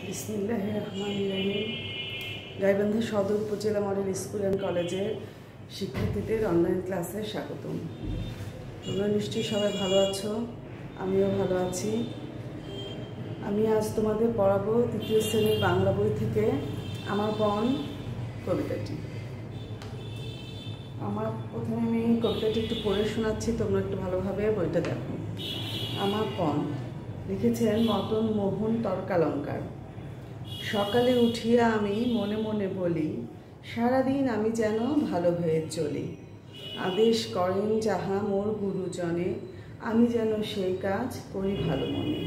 বিসমিল্লাহির রহমানির রহিম। গাইবান্ধা সদর উপজেলা মডেল স্কুল অ্যান্ড কলেজের শিক্ষার্থীদের অনলাইন ক্লাসে স্বাগতম। তোমরা নিশ্চয়ই সবাই ভালো আছো, আমিও ভালো আছি। আমি আজ তোমাদের পড়াবো তৃতীয় শ্রেণীর বাংলা বই থেকে আমার বন কবিতাটি। প্রথমে আমি কবিতাটি একটু পড়ে শোনাচ্ছি, তোমরা একটু ভালোভাবে বইটা দেখো। আমার বন লিখেছেন মদন মোহন তর্কালঙ্কার। সকালে উঠিয়া আমি মনে মনে বলি, সারাদিন আমি যেন ভালো হয়ে চলি। আদেশ করেন যাহা মোর গুরুজনে, আমি যেন সেই কাজ করি ভালো মনে।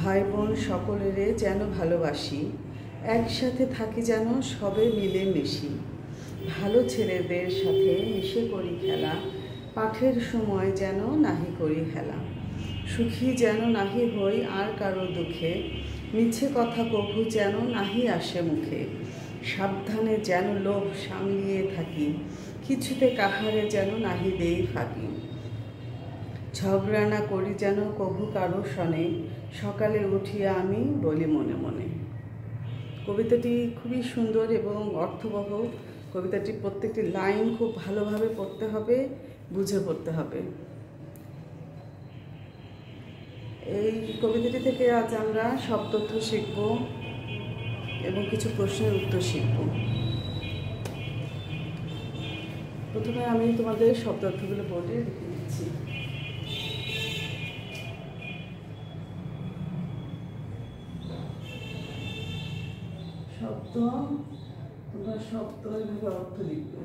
ভাই বোন সকলেরে যেন ভালোবাসি, একসাথে থাকি যেন সবে মিলে মিশি। ভালো ছেলেদের সাথে মিশে করি খেলা, পাঠের সময় যেন নাহি করি হেলা। সুখী যেন নাহি হই আর কারো দুঃখে, মিছে কথা কভু যেন নাহি আসে মুখে। সাবধানে যেন লোভ সামলিয়ে থাকি, কিছুতে কাহারে যেন নাহি দেই ফাঁকি। ঝগড়া না করি যেন কভু কারো সনে, সকালে উঠিয়া আমি বলি মনে মনে। কবিতাটি খুবই সুন্দর এবং অর্থবহ। কবিতাটি প্রত্যেকটি লাইন খুব ভালোভাবে পড়তে হবে, বুঝে পড়তে হবে। এই কবিতাটি থেকে আজ আমরা শব্দার্থ শিখব এবং কিছু প্রশ্নের উত্তর শিখব। প্রথমে আমি তোমাদের শব্দার্থগুলো বোর্ডে লিখে দিচ্ছি। শব্দ, তোমরা শব্দ এভাবে অর্থ লিখবে।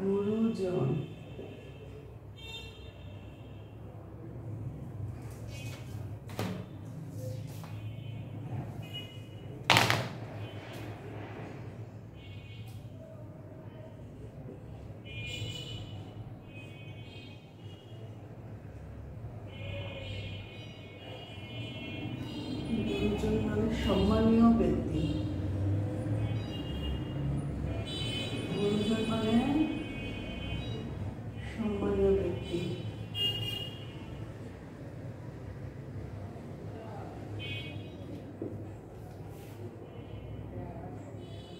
গুরুজন, গুরুজন মানে সম্মানীয় ব্যক্তি। গুরুজন মানে সম্মানীয় ব্যক্তি।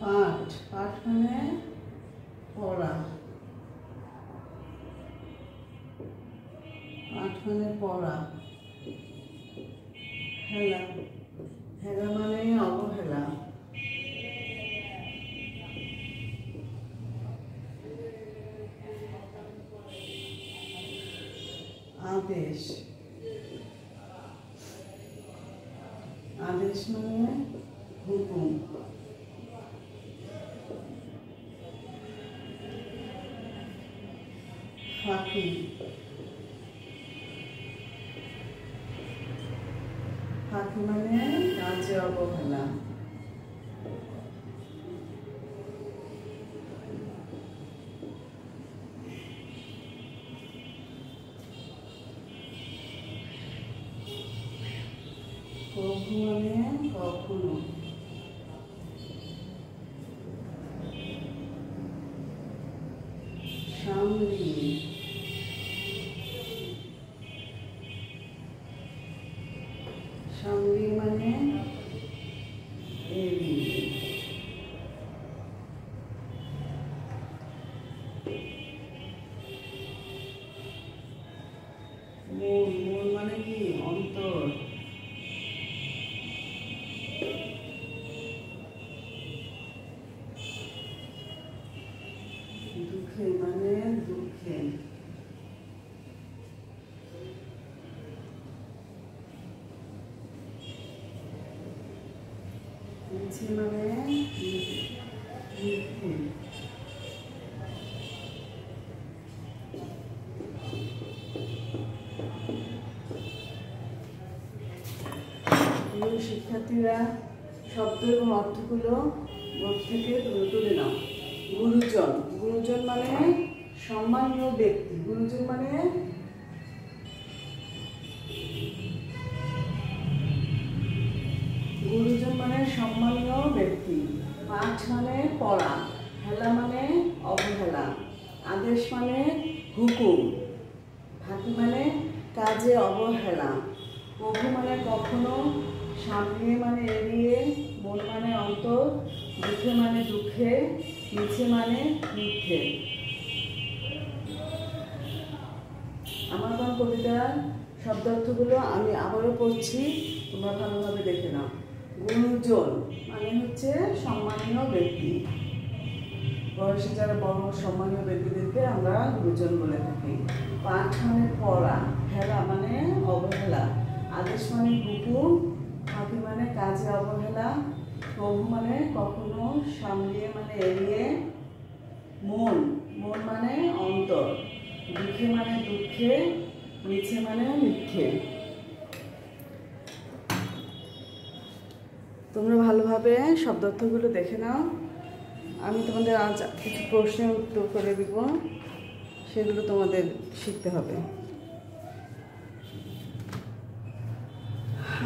পাঠ, পাঠ মানে পড়া। পাঠ মানে পড়া। হেলা, হেলা মানে অবহেলা। আদেশ, আদেশ মানে হুকুম। ফাঁকি, ফাঁকি মানে কাজে অবহেলা। কভু মানে কখনো। সামলি, সামলি মানে এড়িয়ে। মন, মন মানে কি অন্তর। দুঃখে মানে দুঃখে। মিছে মানে মিথ্যে। শিক্ষার্থীরা শব্দ এবং অর্থগুলো বোর্ড থেকে তুলে নাও। গুরুজন, গুরুজন মানে সম্মানীয় ব্যক্তি। গুরুজন মানে গুরুজন মানে সম্মানীয় ব্যক্তি। পাঠ মানে পড়া। হেলা মানে অবহেলা। আদেশ মানে হুকুম, ফাঁকি মানে কাজে অবহেলা, প্রভু মানে কখনো, সামনে মানে এড়িয়ে, মন মানে অন্তর, দুঃখে মানে দুঃখে, মিছে মানে মিথ্যে। আমার কোন কবিতার শব্দার্থগুলো আমি আবারও পড়ছি, তোমরা ভালোভাবে দেখে নাও। গুরুজন মানে হচ্ছে সম্মানীয় ব্যক্তি, বয়সে যারা বড় সম্মানীয় ব্যক্তিদেরকে আমরা গুরুজন বলে থাকি। পাঠ মানে পড়া, হেলা মানে অবহেলা, আদেশ মানে হুকুম, ফাঁকি মানে কাজে অবহেলা, প্রভু মানে কখনো, সামলিয়ে মানে এড়িয়ে, মন মানে অন্তর, দুঃখে মানে দুঃখে, মিছে মানে মিথ্যে। তোমরা ভালোভাবে শব্দার্থগুলো দেখে নাও। আমি তোমাদের আজ কিছু প্রশ্নের উত্তর করে দিব, সেগুলো তোমাদের শিখতে হবে।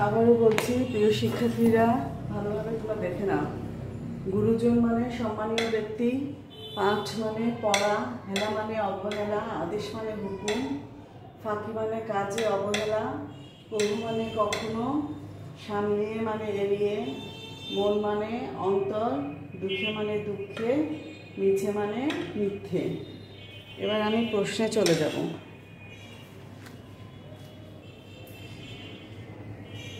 আবারও বলছি, প্রিয় শিক্ষার্থীরা ভালোভাবে তোমরা দেখে নাও। গুরুজন মানে সম্মানীয় ব্যক্তি, পাঠ মানে পড়া, হেলা মানে অবহেলা, আদেশ মানে হুকুম, ফাঁকি মানে কাজে অবহেলা, প্রভু মানে কখনো, সামলিয়ে মানে এড়িয়ে, মন মানে অন্তর, দুঃখে মানে দুঃখে, মিছে মানে মিথ্যে। এবার আমি প্রশ্নে চলে যাব।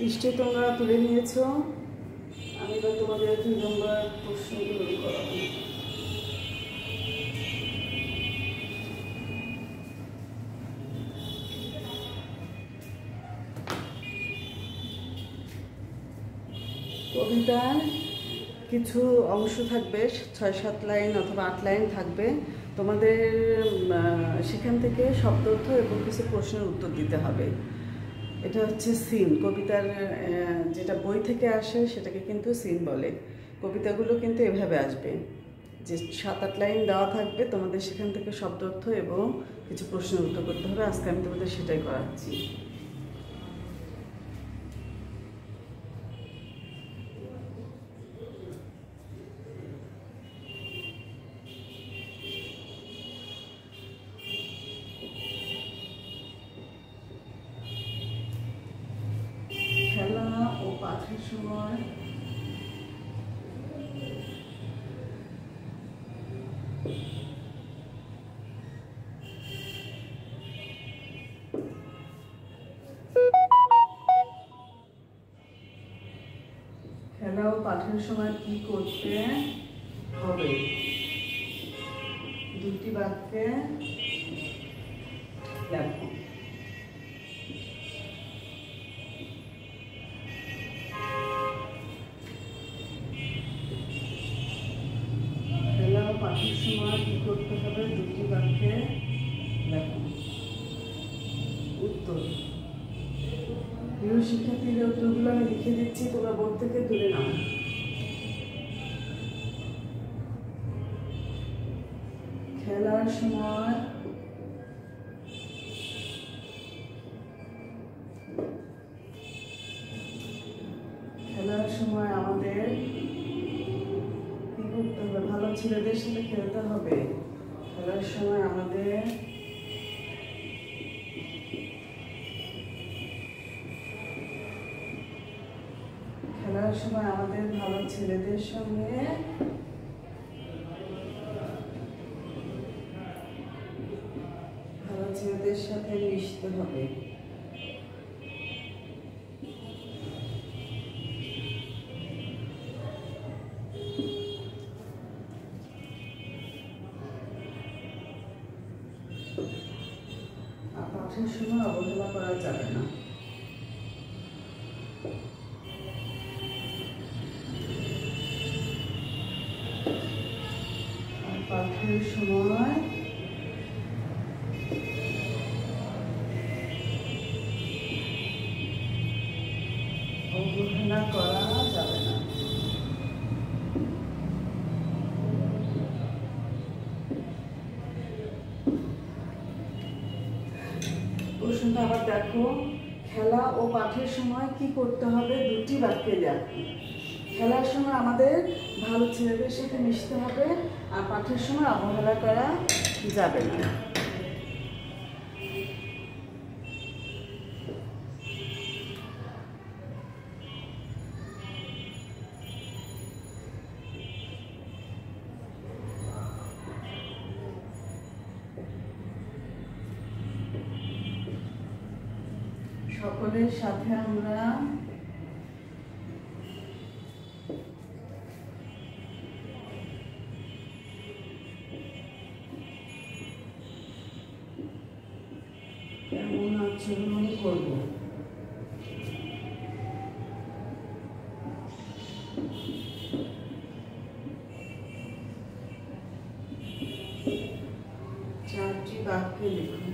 নিশ্চয়ই তোমরা তুলে নিয়েছ, আমি এবার তোমাদের 2 নম্বর প্রশ্নগুলো করাবো। কবিতার কিছু অংশ থাকবে, 6-7 লাইন অথবা 8 লাইন থাকবে। তোমাদের সেখান থেকে শব্দার্থ এবং কিছু প্রশ্নের উত্তর দিতে হবে। এটা হচ্ছে সিন, কবিতার যেটা বই থেকে আসে সেটাকে কিন্তু সিন বলে। কবিতাগুলো কিন্তু এভাবে আসবে যে 7-8 লাইন দেওয়া থাকবে, তোমাদের সেখান থেকে শব্দার্থ এবং কিছু প্রশ্নের উত্তর করতে হবে। আজকে আমি তোমাদের সেটাই করাচ্ছি। খেলা ও পাঠের সময় কি করতে হবে? দুটি বাক্যে লেখো। খেলা ও পাঠের সময় কি করতে হবে? দুটি বাক্যে লেখো। উত্তর, প্রিয় শিক্ষার্থীদের উত্তরগুলো আমি লিখে দিচ্ছি, তোমরা বোর্ড থেকে তুলে নাও। খেলার সময় আমাদের কি করতে হবে? ভালো ছেলেদের সাথে খেলতে হবে। খেলার সময় আমাদের ভালো ছেলেদের সঙ্গে সাথে মিশতে হবে। আর পাঠের সময় অবহেলা করা যাবে না। আর পাঠের সময় অবহেলা করা যাবে না। প্রশ্নটা আবার দেখো, খেলা ও পাঠের সময় কি করতে হবে? দুটি বাক্যে লেখো। খেলার সময় আমাদের ভালো ছেলেদের সাথে মিশতে হবে, আর পাঠের সময় অবহেলা করা যাবে না। সকলের সাথে আমরা কেমন আচরণ করব, চারটি বাক্যে লিখুন।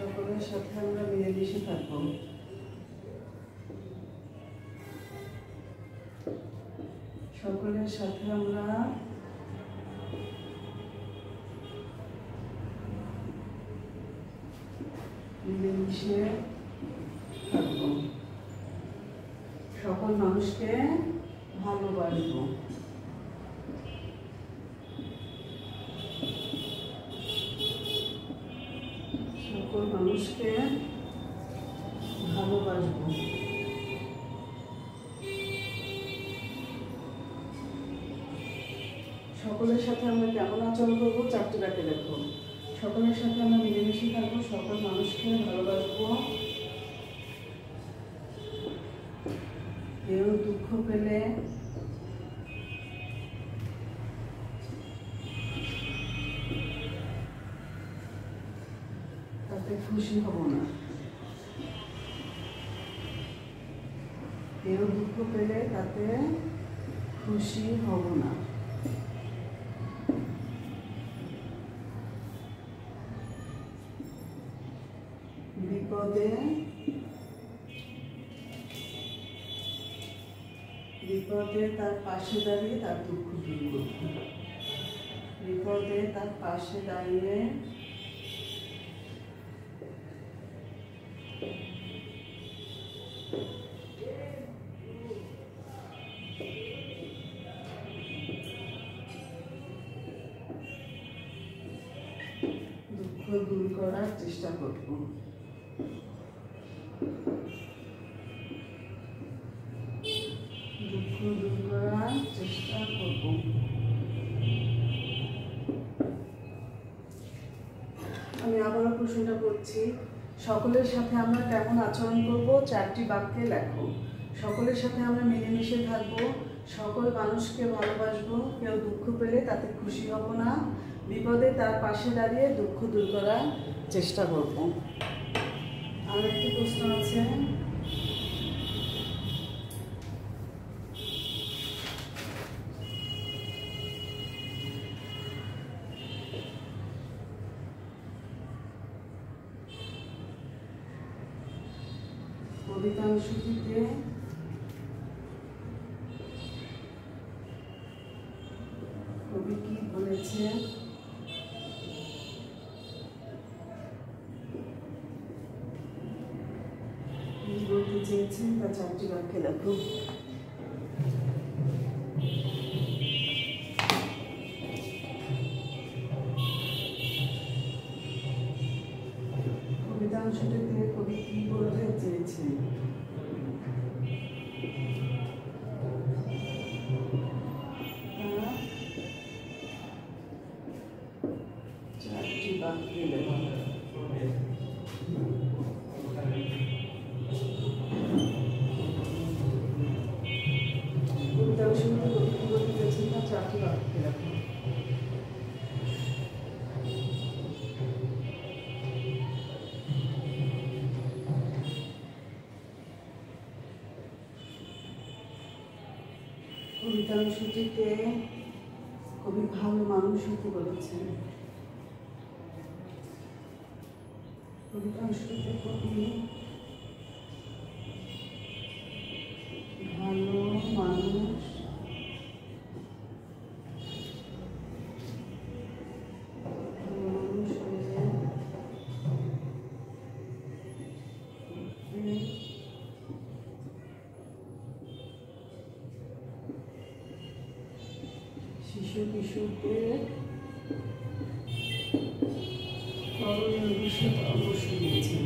সকলের সাথে আমরা মিলেমিশে থাকবো। সকলের সাথে আমরা মিলেমিশে থাকবো। সকল মানুষকে ভালোবাসবো। সকল মানুষকে ভালোবাসবো। সকলের সাথে আমরা কেমন আচরণ করবো, চারটি বাক্যে দেখো। সকলের সাথে আমরা মিলেমিশে থাকবো, সকল মানুষকে ভালোবাসবো। কেউ দুঃখ পেলে তাতে খুশি হব না। কেউ দুঃখ পেলে তাতে খুশি হব না। বিপদে তার পাশে দাঁড়িয়ে তার দুঃখ দূর করব। বিপদে তার পাশে দাঁড়িয়ে দুঃখ দূর করার চেষ্টা করব। দুঃখ দূর করার চেষ্টা করব। আমি আবারও প্রশ্নটা করছি, সকলের সাথে আমরা কেমন আচরণ করব, চারটি বাক্যে লেখো। সকলের সাথে আমরা মিলেমিশে থাকবো, সকল মানুষকে ভালোবাসবো, কেউ দুঃখ পেলে তাতে খুশি হব না, বিপদে তার পাশে দাঁড়িয়ে দুঃখ দূর করার চেষ্টা করব। আর একটি প্রশ্ন আছে, কবিতাংশটিতে কবি কি বলেছে, কি বলতে চেয়েছেন তা চারটি বাক্যে লেখো। কবিতাংশটিতে কবি কি বলতে চেয়েছেন? চারটি বাক্যে লেখো। কবিতাংশটিতে কবি কি বলতে চেয়েছেন তা চারটি বাক্যে লেখো। কবিতাংশটিতে কবি ভালো মানুষ হতে বলেছেন। কবিতাংশটিতে কবি ভালো শিশু কিশোরদের করণীয় বিষয়ে পরামর্শ দিয়েছেন।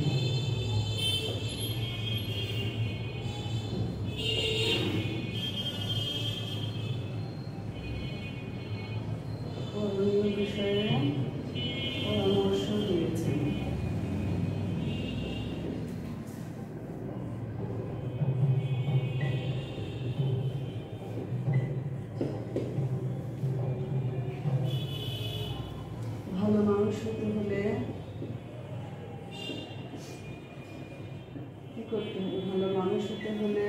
করণীয় বিষয়ে পরামর্শ দিয়েছেন। ভালো মানুষ হতে হলে কি করতে হবে? ভালো মানুষ হতে হলে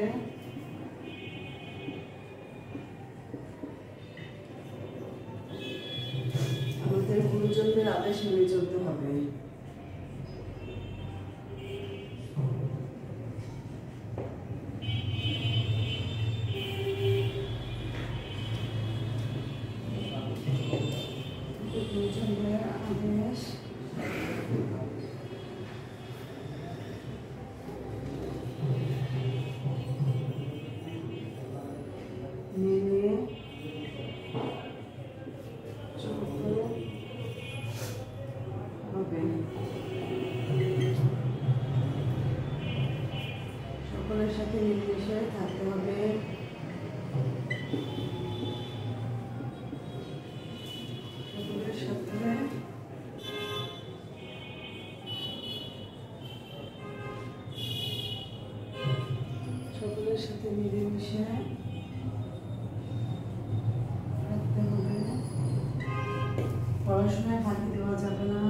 আমাদের গুরুজনদের আদেশ মেনে চলতে হবে। গুরুজনদের আদেশ মেনে চলতে হবে। সকলের সাথে মিলেমিশে থাকতে হবে। সকলের সাথে মিলেমিশে থাকতে হবে। পড়াশোনায় ফাঁকি দেওয়া যাবে না।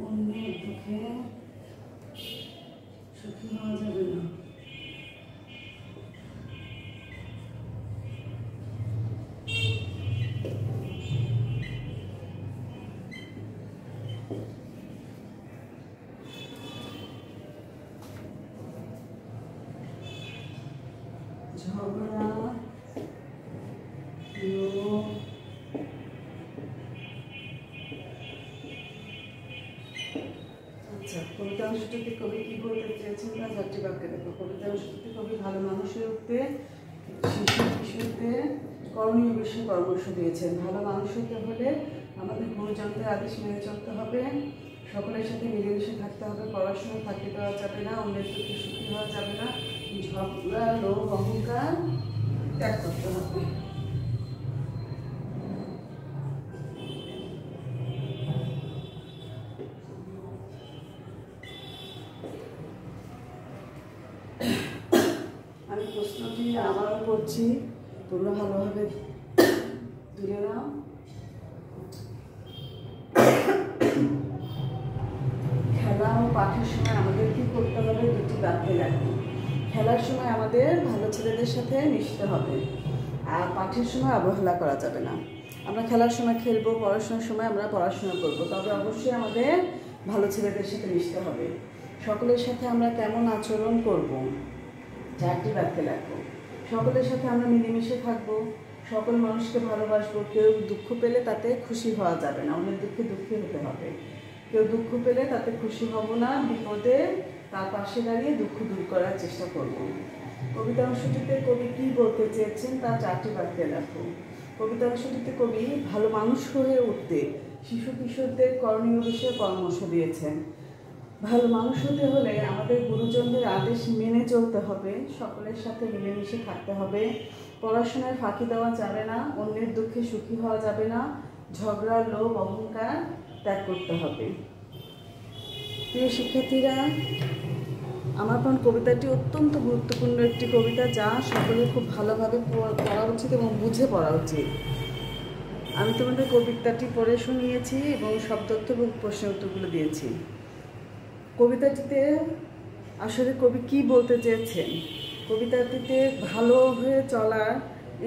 অন্যের দুঃখে সুখী হওয়া যাবে না। ঝগড়া লোভ কবিতা অংশটিতে কবি কি বলতে চেয়েছেন তা চারটি বাক্যে দেখো। কবিতা অংশটিতে কবি ভালো মানুষের উঠতে শিশু কিশোরদের করণীয় বিষয়ে পরামর্শ দিয়েছেন। ভালো মানুষ হতে হলে আমাদের গুরুজনদের আদেশ মেনে চলতে হবে। সকলের সাথে মিলেমিশে থাকতে হবে। পড়াশোনায় ফাঁকি দেওয়া যাবে না। অন্যের প্রতি সুখী হওয়া যাবে না। ঝগড়া লোভ অহংকার ত্যাগ করতে হবে। আমি প্রশ্নটি আবারও করছি, তোমরা ভালোভাবে তুলে নাও। খেলা ও পাঠের সময় আমাদের কি করতে হবে? দুটি বাক্যে লেখো। খেলার সময় আমাদের ভালো ছেলেদের সাথে মিশতে হবে, আর পাঠের সময় অবহেলা করা যাবে না। আমরা খেলার সময় খেলবো, পড়াশোনার সময় আমরা পড়াশোনা করবো, তবে অবশ্যই আমাদের ভালো ছেলেদের সাথে মিশতে হবে। সকলের সাথে আমরা কেমন আচরণ করব? চারটি বাক্যে লেখো। সকলের সাথে আমরা মিলেমিশে থাকবো, সকল মানুষকে ভালোবাসবো। কেউ দুঃখ পেলে তাতে খুশি হওয়া যাবে না, অন্যের দুঃখে দুঃখী হতে হবে। কেউ দুঃখ পেলে তাতে খুশি হব না, বিপদে তার পাশে দাঁড়িয়ে দুঃখ দূর করার চেষ্টা করব। কবিতা অংশটিতে কবি কি বলতে চেয়েছেন তা চারটি বাক্যে লেখো। কবিতা অংশটিতে কবি ভালো মানুষ হয়ে উঠতে শিশু কিশোরদের করণীয় বিষয়ে পরামর্শ দিয়েছেন। ভালো মানুষ হতে হলে আমাদের গুরুজনদের আদেশ মেনে চলতে হবে। সকলের সাথে মিলেমিশে থাকতে হবে। পড়াশোনায় ফাঁকি দেওয়া যাবে না। অন্যের দুঃখে সুখী হওয়া যাবে না। ঝগড়া লোভ অহংকার ত্যাগ করতে হবে। প্রিয় শিক্ষার্থীরা, আমার কবিতাটি অত্যন্ত গুরুত্বপূর্ণ একটি কবিতা, যা সকলের খুব ভালোভাবে পড়া উচিত এবং বুঝে পড়া উচিত। আমি তোমাদের কবিতাটি পড়ে শুনিয়েছি এবং শব্দার্থ এবং প্রশ্নের উত্তরগুলো দিয়েছি। কবিতাটিতে আসলে কবি কি বলতে চেয়েছেন? কবিতাটিতে ভালো হয়ে চলার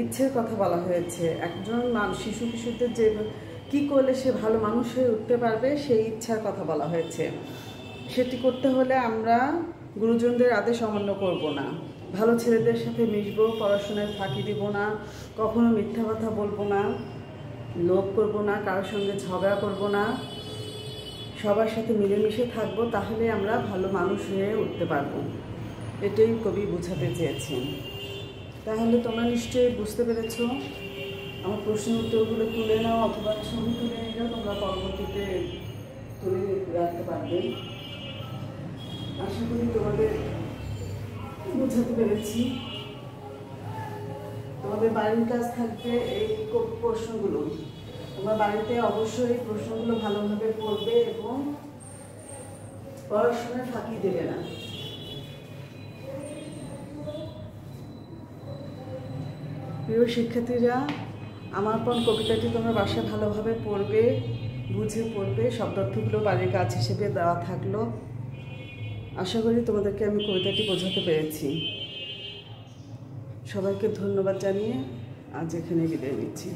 ইচ্ছের কথা বলা হয়েছে। একজন শিশু কিশোরদের কি করলে সে ভালো মানুষ হয়ে উঠতে পারবে সেই ইচ্ছার কথা বলা হয়েছে। সেটি করতে হলে আমরা গুরুজনদের আদেশ অমান্য করব না, ভালো ছেলেদের সাথে মিশবো, পড়াশোনায় ফাঁকি দিব না, কখনো মিথ্যা কথা বলবো না, লোভ করব না, কারোর সঙ্গে ঝগড়া করব না, সবার সাথে মিলেমিশে থাকবো, তাহলে আমরা ভালো মানুষ হয়ে উঠতে পারবো। এটাই কবি বোঝাতে চেয়েছেন। তাহলে তোমরা নিশ্চয়ই বুঝতে পেরেছো। আমার প্রশ্নের উত্তরগুলো তুলে নাও অথবা ছবি তুলে নিলেও তোমরা পরবর্তীতে তুলে রাখতে পারবে। আশা করি তোমাদের বোঝাতে পেরেছি। তোমাদের বাড়ির কাজ থাকবে এই প্রশ্নগুলো। তোমরা বাড়িতে অবশ্যই প্রশ্নগুলো ভালোভাবে পড়বে এবং পড়াশোনায় ফাঁকি দেবে না। প্রিয় শিক্ষার্থীরা, আমার পণ কবিতাটি তোমরা বাসায় ভালোভাবে পড়বে, বুঝে পড়বে। শব্দার্থগুলো বাড়ির কাজ হিসেবে দেওয়া থাকলো। আশা করি তোমাদেরকে আমি কবিতাটি বোঝাতে পেরেছি। সবাইকে ধন্যবাদ জানিয়ে আজ এখানে বিদায় নিচ্ছি।